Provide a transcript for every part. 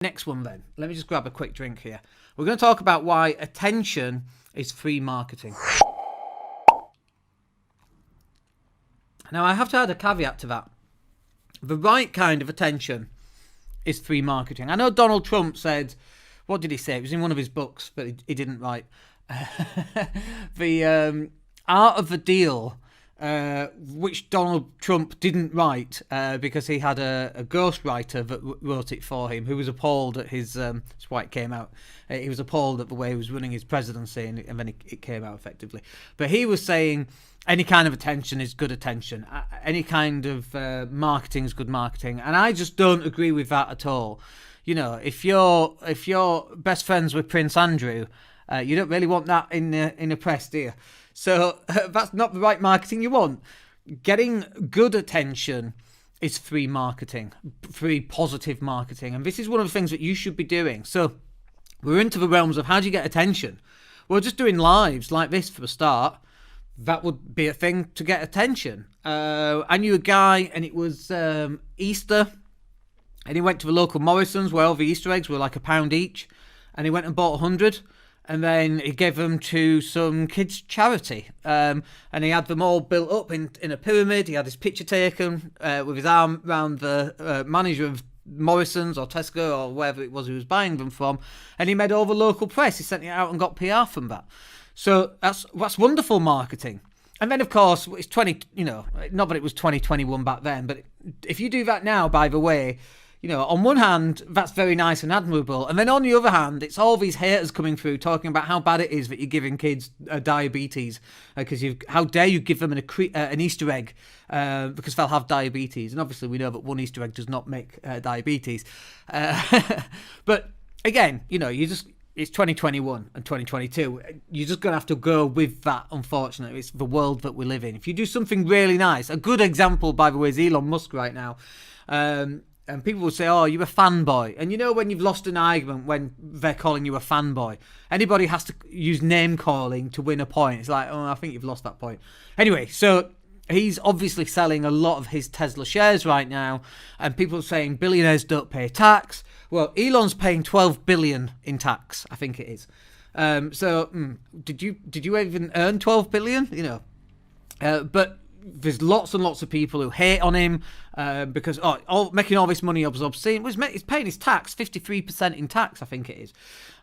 Next one then. Let me just grab a quick drink here. We're going to talk about why attention is free marketing. Now, I have to add a caveat to that. The right kind of attention is free marketing. I know Donald Trump said, what did he say? It was in one of his books, but he didn't write. The Art of the Deal, which Donald Trump didn't write because he had a ghostwriter that wrote it for him, who was appalled at his, that's why it came out. He was appalled at the way he was running his presidency, and then it came out effectively. But he was saying any kind of attention is good attention. Any kind of marketing is good marketing. And I just don't agree with that at all. You know, if you're best friends with Prince Andrew, you don't really want that in the press, do you? So that's not the right marketing you want. Getting good attention is free marketing, free positive marketing. And this is one of the things that you should be doing. So we're into the realms of how do you get attention? Well, just doing lives like this for a start, that would be a thing to get attention. I knew a guy, and it was Easter, and he went to the local Morrison's where all the Easter eggs were like £1 each, and he went and bought 100. And then he gave them to some kids' charity. And he had them all built up in a pyramid. He had his picture taken with his arm around the manager of Morrison's or Tesco or wherever it was he was buying them from. And he made all the local press. He sent it out and got PR from that. So that's wonderful marketing. And then, of course, it's not that it was 2021 back then, but if you do that now, by the way, on one hand, that's very nice and admirable. And then on the other hand, it's all these haters coming through talking about how bad it is that you're giving kids diabetes. Because how dare you give them an Easter egg because they'll have diabetes. And obviously we know that one Easter egg does not make diabetes. But again, it's 2021 and 2022. You're just going to have to go with that, unfortunately. It's the world that we live in. If you do something really nice, a good example, by the way, is Elon Musk right now. And people will say, oh, you're a fanboy. And when you've lost an argument when they're calling you a fanboy, anybody has to use name calling to win a point. It's like, oh, I think you've lost that point. Anyway, so he's obviously selling a lot of his Tesla shares right now. And people are saying billionaires don't pay tax. Well, Elon's paying 12 billion in tax, I think it is. Did you even earn 12 billion? But there's lots and lots of people who hate on him because making all this money was obscene. He's paying his tax, 53% in tax, I think it is.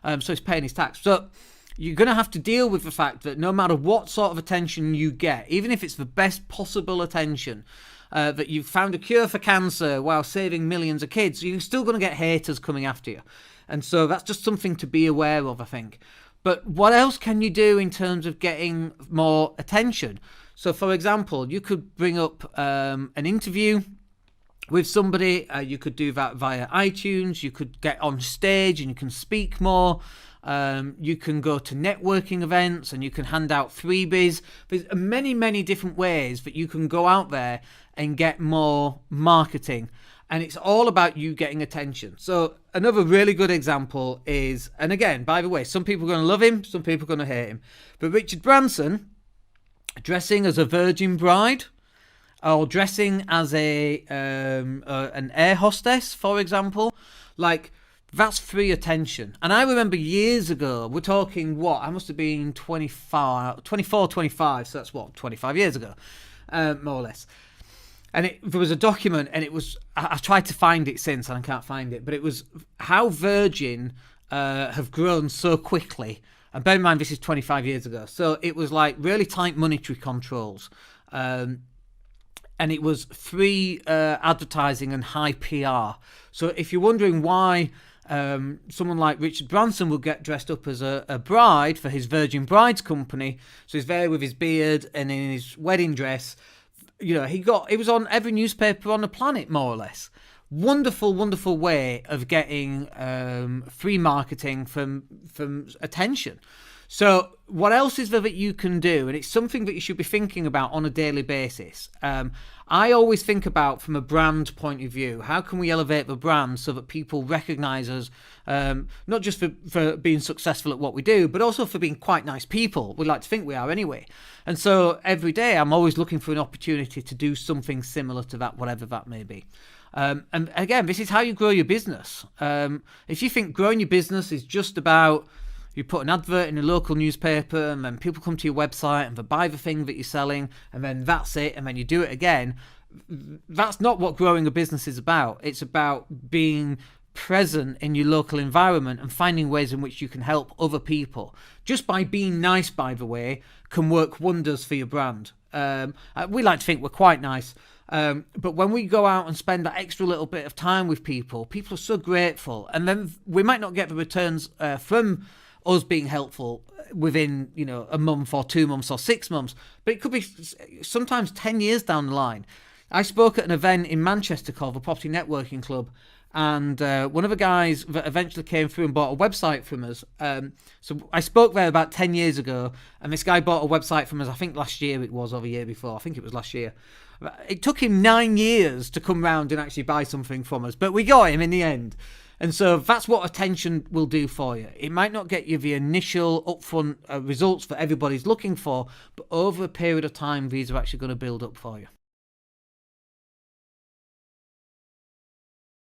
So he's paying his tax. So you're going to have to deal with the fact that no matter what sort of attention you get, even if it's the best possible attention, that you've found a cure for cancer while saving millions of kids, you're still going to get haters coming after you. And so that's just something to be aware of, I think. But what else can you do in terms of getting more attention? So, for example, you could bring up an interview with somebody. You could do that via iTunes. You could get on stage and you can speak more. You can go to networking events and you can hand out freebies. There's many, many different ways that you can go out there and get more marketing. And it's all about you getting attention. So another really good example is, and again, by the way, some people are going to love him, some people are going to hate him. But Richard Branson, dressing as a virgin bride, or dressing as an air hostess, for example, that's free attention. And I remember years ago, we're talking I must have been 24, 25, so that's 25 years ago, more or less. And there was a document, and it was, I tried to find it since, and I can't find it, but it was how Virgin have grown so quickly. And bear in mind, this is 25 years ago. So it was like really tight monetary controls. And it was free advertising and high PR. So if you're wondering why someone like Richard Branson will get dressed up as a bride for his Virgin Brides company, so he's there with his beard and in his wedding dress, he was on every newspaper on the planet, more or less. Wonderful, wonderful way of getting free marketing from attention. So what else is there that you can do? And it's something that you should be thinking about on a daily basis. I always think about from a brand point of view, how can we elevate the brand so that people recognize us, not just for being successful at what we do, but also for being quite nice people. We like to think we are anyway. And so every day I'm always looking for an opportunity to do something similar to that, whatever that may be. And again, this is how you grow your business. If you think growing your business is just about you put an advert in a local newspaper and then people come to your website and they buy the thing that you're selling and then that's it and then you do it again, that's not what growing a business is about. It's about being present in your local environment and finding ways in which you can help other people. Just by being nice, by the way, can work wonders for your brand. We like to think we're quite nice. But when we go out and spend that extra little bit of time with people, people are so grateful. And then we might not get the returns from us being helpful within, a month or 2 months or 6 months, but it could be sometimes 10 years down the line. I spoke at an event in Manchester called the Property Networking Club, and one of the guys that eventually came through and bought a website from us. So I spoke there about 10 years ago, and this guy bought a website from us, I think last year it was, or the year before. I think it was last year. It took him 9 years to come round and actually buy something from us, but we got him in the end. And so that's what attention will do for you. It might not get you the initial upfront results that everybody's looking for, but over a period of time, these are actually going to build up for you.